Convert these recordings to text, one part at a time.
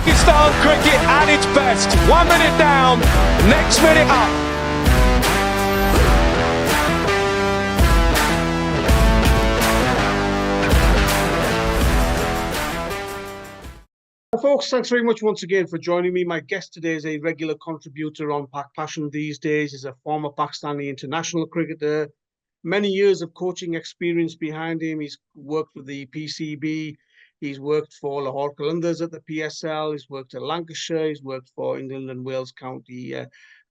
Pakistan cricket at its best. 1 minute down, next minute up. Folks, thanks very much once again for joining me. My guest today is a regular contributor on PakPassion these days. He's a former Pakistani international cricketer. Many years of coaching experience behind him. He's worked for the PCB. He's worked for Lahore Qalandars at the PSL. He's worked at Lancashire. He's worked for England and Wales County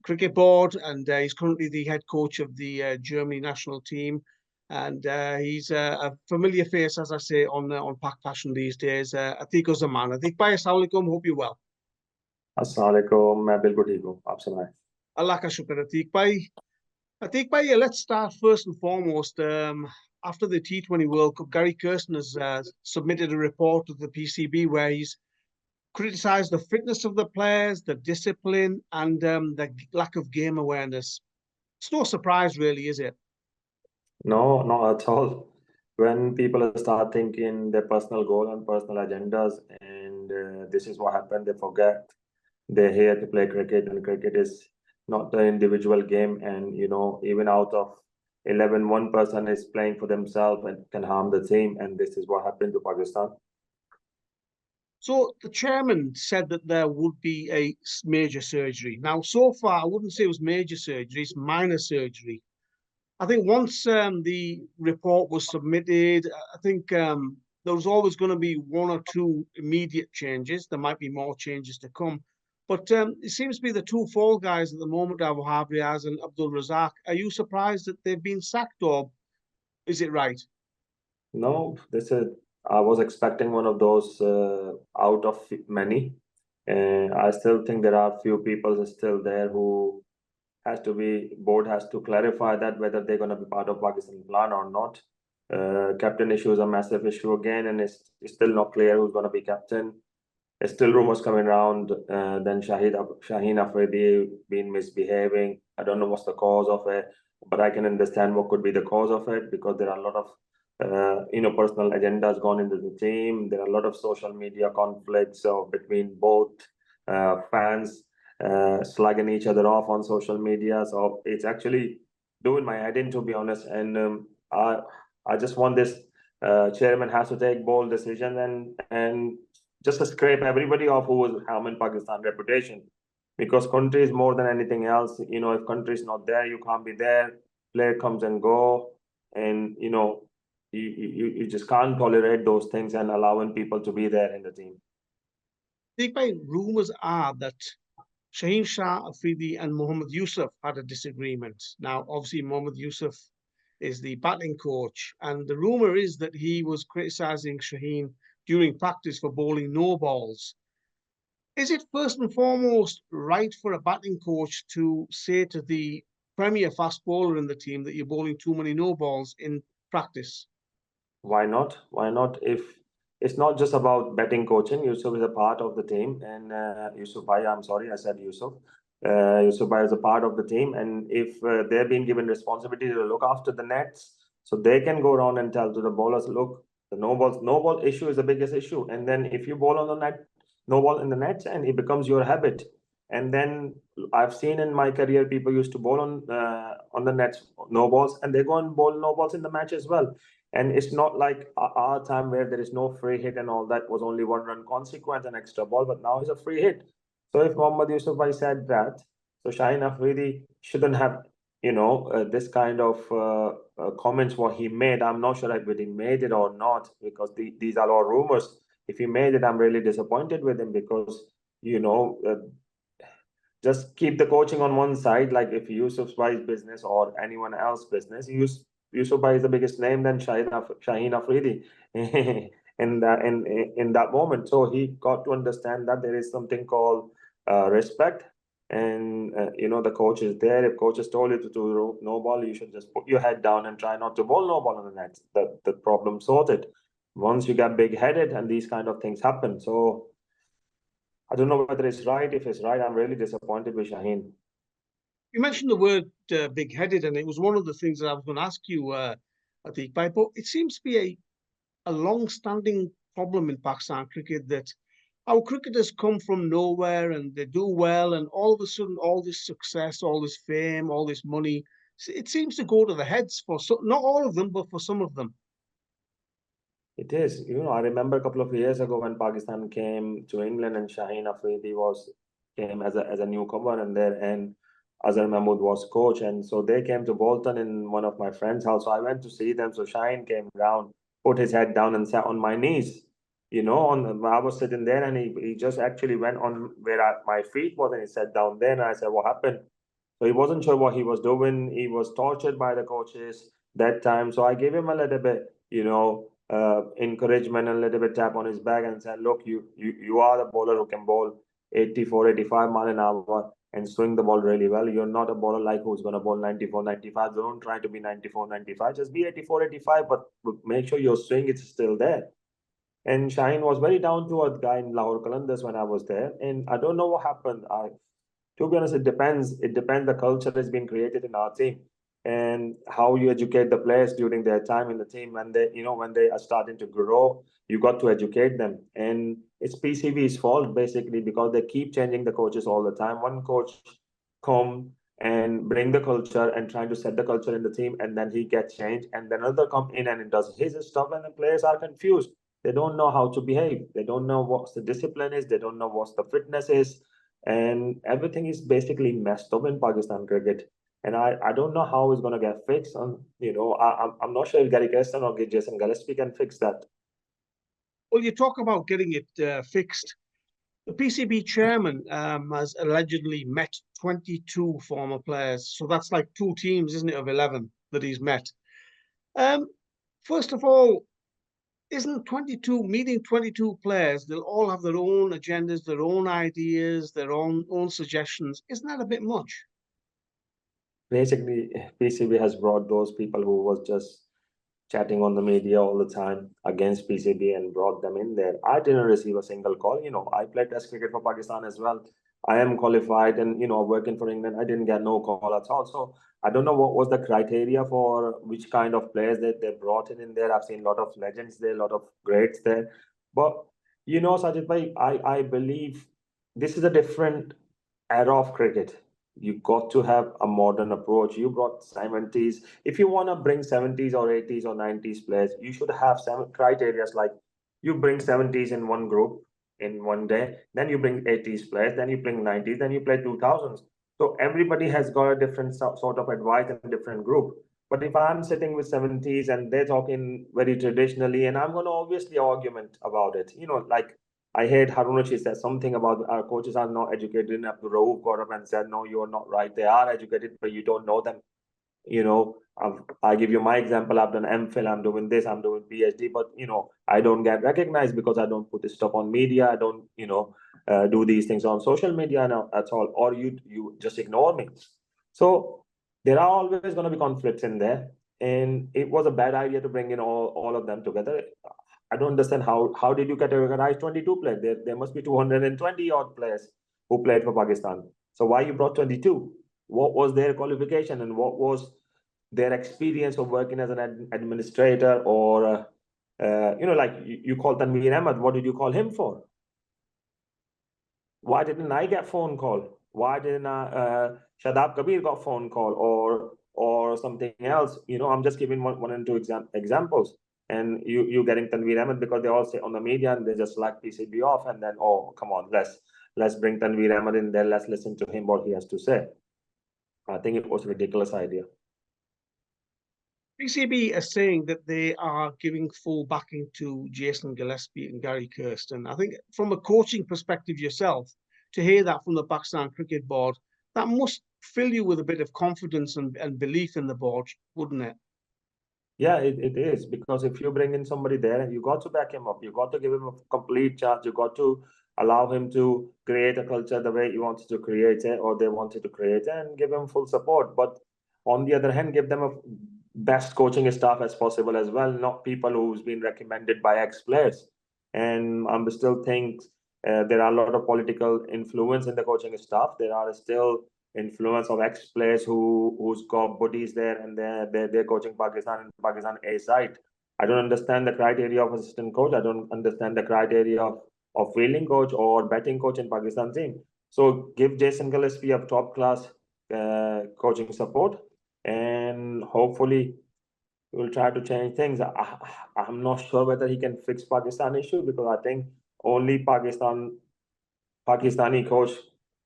Cricket Board. And he's currently the head coach of the Germany national team. And he's a familiar face, as I say, on PakPassion these days. Atiq-uz-Zaman. Atiq bhai, assalamu alaikum. Hope you're well. Assalamu alaikum. मैं बिल्कुल ठीक हूँ. आप सुनाएं. Allah ka shukr, Atiq bhai. Atiq bhai, let's start first and foremost. After the T20 World Cup, Garry Kirsten has submitted a report to the PCB where he's criticised the fitness of the players, the discipline, and the lack of game awareness. It's no surprise, really, is it? No, not at all. When people start thinking their personal goal and personal agendas, and this is what happened, they forget they're here to play cricket, and cricket is not the individual game. And even out of 11, one person is playing for themselves and can harm the team. And this is what happened to Pakistan. So the chairman said that there would be a major surgery. Now, so far, I wouldn't say it was major surgery; it's minor surgery. I think once the report was submitted, I think there was always going to be one or two immediate changes. There might be more changes to come. But it seems to be the two fall guys at the moment are Wahab, Riaz and Abdul Razzaq. Are you surprised that they've been sacked, or is it right? No, I was expecting one of those out of many. And I still think there are a few people still there who board has to clarify that whether they're going to be part of Pakistan plan or not. Captain issue is a massive issue again, and it's still not clear who's going to be captain. There's still rumors coming around. Then Shaheen Afridi been misbehaving. I don't know what's the cause of it, but I can understand what could be the cause of it, because there are a lot of personal agendas gone into the team. There are a lot of social media conflicts between both fans slugging each other off on social media. So it's actually doing my head in, to be honest. And I just want this chairman has to take bold decision and just to scrape everybody off who is harming Pakistan reputation, because country is more than anything else. If country is not there, you can't be there. Player comes and go, and you just can't tolerate those things and allowing people to be there in the team. Rumors are that Shaheen Afridi and Mohammad Yousuf had a disagreement. Now, obviously, Mohammad Yousuf is the batting coach, and the rumor is that he was criticising Shaheen during practice for bowling no balls. Is it first and foremost right for a batting coach to say to the premier fast bowler in the team that you're bowling too many no balls in practice? Why not? Why not? If it's not just about batting coaching, Yousuf is a part of the team, and Yousuf bhai, I'm sorry, I said Yousuf. Yousuf bhai is a part of the team, and if they're being given responsibility to look after the nets, so they can go around and tell to the bowlers, look, the no ball issue is the biggest issue. And then if you bowl on the net, no ball in the nets, and it becomes your habit. And then I've seen in my career people used to bowl on the nets no balls, and they go and bowl no balls in the match as well. And it's not like our time where there is no free hit and all that, was only 1 run consequence and extra ball, but now it's a free hit. So if Mohammad Yousuf bhai said that, so Shaheen Afridi shouldn't have this kind of comments what he made. I'm not sure whether he made it or not, because these are all rumors. If he made it, I'm really disappointed with him, because just keep the coaching on one side. Like if Yousuf bhai's business or anyone else's business, Yousuf bhai is the biggest name than Shaheen Afridi in that moment. So he got to understand that there is something called respect. And the coach is there. If coach has told you to do no ball, you should just put your head down and try not to bowl no ball on the net. The problem sorted. Once you get big headed and these kind of things happen. So I don't know whether it's right. If it's right, I'm really disappointed with Shaheen. You mentioned the word big headed, and it was one of the things that I was going to ask you, Atiq bhai, but it seems to be a long standing problem in Pakistan cricket that our cricketers come from nowhere and they do well, and all of a sudden, all this success, all this fame, all this money, it seems to go to the heads for some, not all of them, but for some of them. It is. I remember a couple of years ago when Pakistan came to England and Shaheen Afridi came as a newcomer, and Azhar Mahmood was coach, and so they came to Bolton in one of my friends' house. So I went to see them. So Shaheen came down, put his head down, and sat on my knees. I was sitting there, and he just actually went on where my feet was, and he sat down there, and I said, "What happened?" So he wasn't sure what he was doing. He was tortured by the coaches that time. So I gave him a little bit, encouragement and a little bit tap on his back and said, "Look, you are the bowler who can bowl 84, 85 mile an hour and swing the ball really well. You're not a bowler like who's going to bowl 94, 95. Don't try to be 94, 95. Just be 84, 85, but make sure your swing is still there." And Shaheen was very down to earth guy in Lahore Qalandars when I was there. And I don't know what happened. To be honest, it depends. It depends. The culture has been created in our team, and how you educate the players during their time in the team. When they are starting to grow, you got to educate them. And it's PCB's fault basically, because they keep changing the coaches all the time. One coach come and bring the culture and trying to set the culture in the team, and then he gets changed, and then another come in and it does his stuff, and the players are confused. They don't know how to behave. They don't know what the discipline is. They don't know what the fitness is, and everything is basically messed up in Pakistan cricket. And I don't know how it's going to get fixed. I'm not sure if Garry Kirsten or Jason Gillespie can fix that. Well, you talk about getting it fixed. The PCB chairman has allegedly met 22 former players. So that's like 2 teams, isn't it, of 11 that he's met. First of all, isn't 22 meeting 22 players? They'll all have their own agendas, their own ideas, their own suggestions. Isn't that a bit much? Basically, PCB has brought those people who was just chatting on the media all the time against PCB and brought them in there. I didn't receive a single call. I played Test cricket for Pakistan as well. I am qualified and working for England. I didn't get no call at all. So I don't know what was the criteria for which kind of players that they brought in there. I've seen a lot of legends there, a lot of greats there. But Sajid bhai, I believe this is a different era of cricket. You got to have a modern approach. You brought 70s. If you want to bring 70s or 80s or 90s players, you should have some criteria like you bring 70s in one group in one day, then you bring 80s players, then you bring 90s, then you play 2000s. So everybody has got a different sort of advice and different group. But if I'm sitting with 70s and they're talking very traditionally, and I'm going to obviously argument about it, like I heard Harun Rashid said something about our coaches are not educated enough. Rauf got up and said, "No, you are not right. They are educated, but you don't know them." I give you my example. I've done MPhil. I'm doing this. I'm doing PhD, but I don't get recognized because I don't put this stuff on media. I don't, do these things on social media now at all, or you just ignore me. So there are always going to be conflicts in there, and it was a bad idea to bring in all of them together. I don't understand how did you categorize 22 players? There must be 220 odd players who played for Pakistan. So why you brought 22? What was their qualification and what was their experience of working as an administrator or like you called Tanveer Ahmed? What did you call him for? Why didn't I get phone call? Why didn't Shadab Kabir got phone call or something else? I'm just giving one and two examples. And you getting Tanveer Ahmed because they all say on the media and they just like PCB off, and then, oh, come on, let's bring Tanveer Ahmed in there. Let's listen to him what he has to say. I think it was a ridiculous idea. PCB are saying that they are giving full backing to Jason Gillespie and Garry Kirsten. I think from a coaching perspective yourself, to hear that from the Pakistan Cricket Board, that must fill you with a bit of confidence and belief in the board, wouldn't it? Yeah, it is, because if you bring in somebody there, you got to back him up. You got to give him a complete chance. You got to allow him to create a culture the way he wanted to create it, or they wanted to create it, and give him full support. But on the other hand, give them a best coaching staff as possible as well, not people who's been recommended by ex-players. And I still think there are a lot of political influence in the coaching staff. There are still influence of ex-players who's got buddies there, and they're coaching Pakistan and Pakistan A side. I don't understand the criteria of assistant coach. I don't understand the criteria of of fielding coach or batting coach in Pakistan team. So give Jason Gillespie a top class coaching support, and hopefully we'll try to change things. I'm not sure whether he can fix Pakistan issue, because I think only Pakistani coach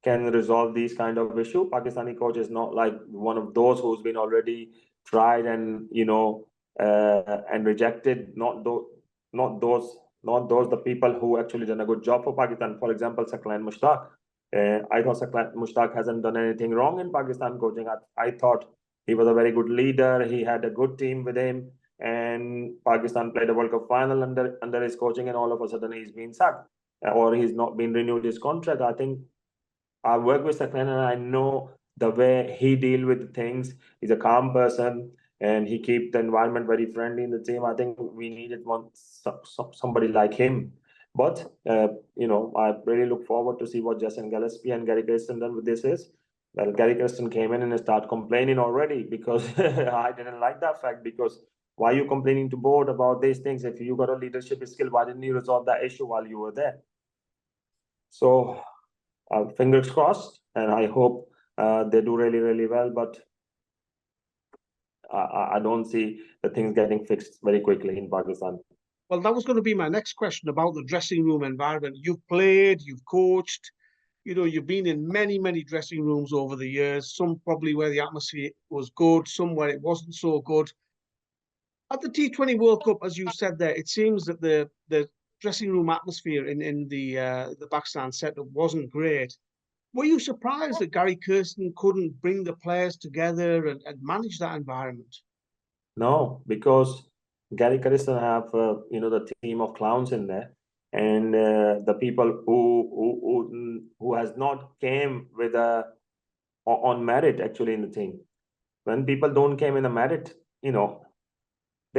can resolve these kind of issue. Pakistani coach is not like one of those who's been already tried and and rejected. Not those the people who actually done a good job for Pakistan. For example, Saqlain Mushtaq. I thought Saqlain Mushtaq hasn't done anything wrong in Pakistan coaching. I thought he was a very good leader. He had a good team with him, and Pakistan played a World Cup final under his coaching, and all of a sudden he's been sacked, or he's not been renewed his contract. I think I work with Saqlain and I know the way he deal with things. He's a calm person and he keep the environment very friendly in the team. I think we needed somebody like him. But I really look forward to see what Jason Gillespie and Garry Kirsten done with this is. Well, Garry Kirsten came in and started complaining already, because I didn't like that fact. Because why are you complaining to board about these things? If you got a leadership skill, why didn't you resolve that issue while you were there? So fingers crossed, and I hope they do really, really well. But I don't see the things getting fixed very quickly in Pakistan. Well, that was going to be my next question about the dressing room environment. You've played, you've coached, you've been in many, many dressing rooms over the years, some probably where the atmosphere was good, some where it wasn't so good. At the T20 World Cup, as you said there, it seems that the dressing room atmosphere in the Pakistan setup wasn't great. Were you surprised that Garry Kirsten couldn't bring the players together and manage that environment? No, because Garry Kirsten have the team of clowns in there, and the people who has not came with on merit actually in the team. When people don't came in a merit, they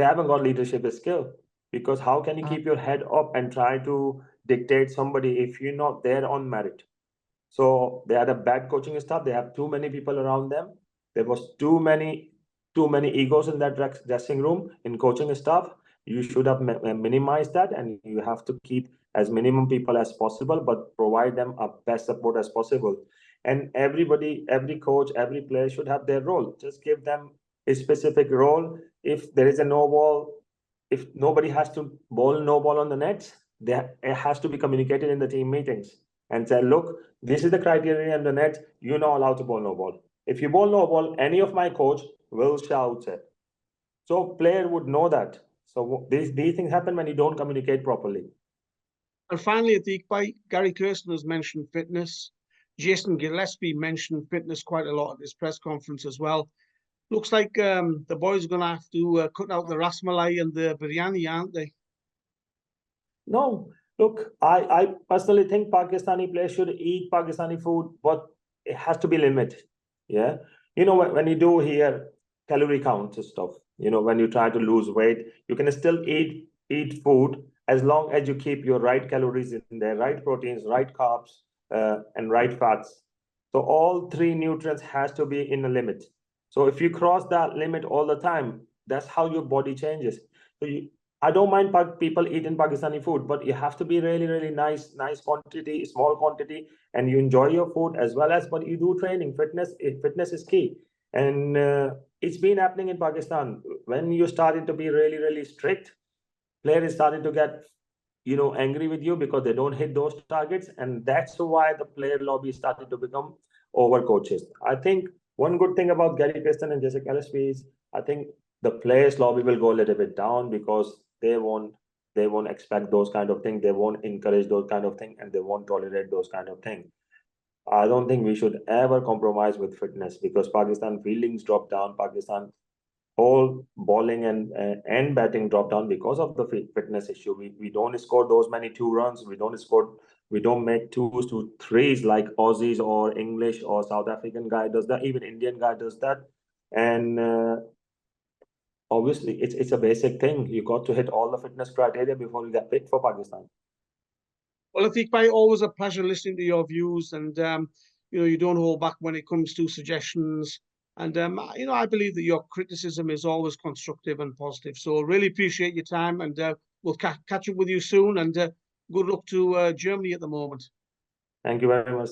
haven't got leadership skill. Because how can you keep your head up and try to dictate somebody if you're not there on merit? So they had a bad coaching staff. They have too many people around them. There was too many egos in that dressing room in coaching staff. You should have minimized that, and you have to keep as minimum people as possible, but provide them a best support as possible. And everybody, every coach, every player should have their role. Just give them a specific role. If there is a no ball, if nobody has to bowl no ball on the nets, it has to be communicated in the team meetings and say, look, this is the criteria in the net. You're not allowed to bowl no ball. If you bowl no ball, any of my coach will shout it. So player would know that. So these things happen when you don't communicate properly. And finally, Atiq, Garry Kirsten has mentioned fitness. Jason Gillespie mentioned fitness quite a lot at his press conference as well. Looks like the boys are going to have to cut out the rasmalai and the biryani, aren't they? No, look, I personally think Pakistani players should eat Pakistani food, but it has to be limited. Yeah, when you do here calorie counts and stuff, when you try to lose weight, you can still eat food as long as you keep your right calories in there, right proteins, right carbs, and right fats. So all three nutrients has to be in a limit. So if you cross that limit all the time, that's how your body changes. So I don't mind people eating Pakistani food, but you have to be really, really nice quantity, small quantity, and you enjoy your food as well as, but you do training. Fitness is key. And it's been happening in Pakistan. When you started to be really, really strict, players started to get, angry with you because they don't hit those targets. And that's why the player lobby started to become over coaches. I think one good thing about Garry Kirsten and Jason Gillespie is, I think the players lobby will go a little bit down, because they won't expect those kind of things. They won't encourage those kind of things, and they won't tolerate those kind of things. I don't think we should ever compromise with fitness, because Pakistan fieldings drop down. Pakistan whole bowling and batting drop down because of the fitness issue. We don't score those many 2 runs. We don't make 2s to 3s like Aussies or English or South African guy does that. Even Indian guy does that. And obviously it's a basic thing. You got to hit all the fitness criteria before you get picked for Pakistan. Well, Atiq, always a pleasure listening to your views, and you don't hold back when it comes to suggestions. And I believe that your criticism is always constructive and positive. So really appreciate your time, and we'll catch up with you soon. And Good luck to Germany at the moment. Thank you very much.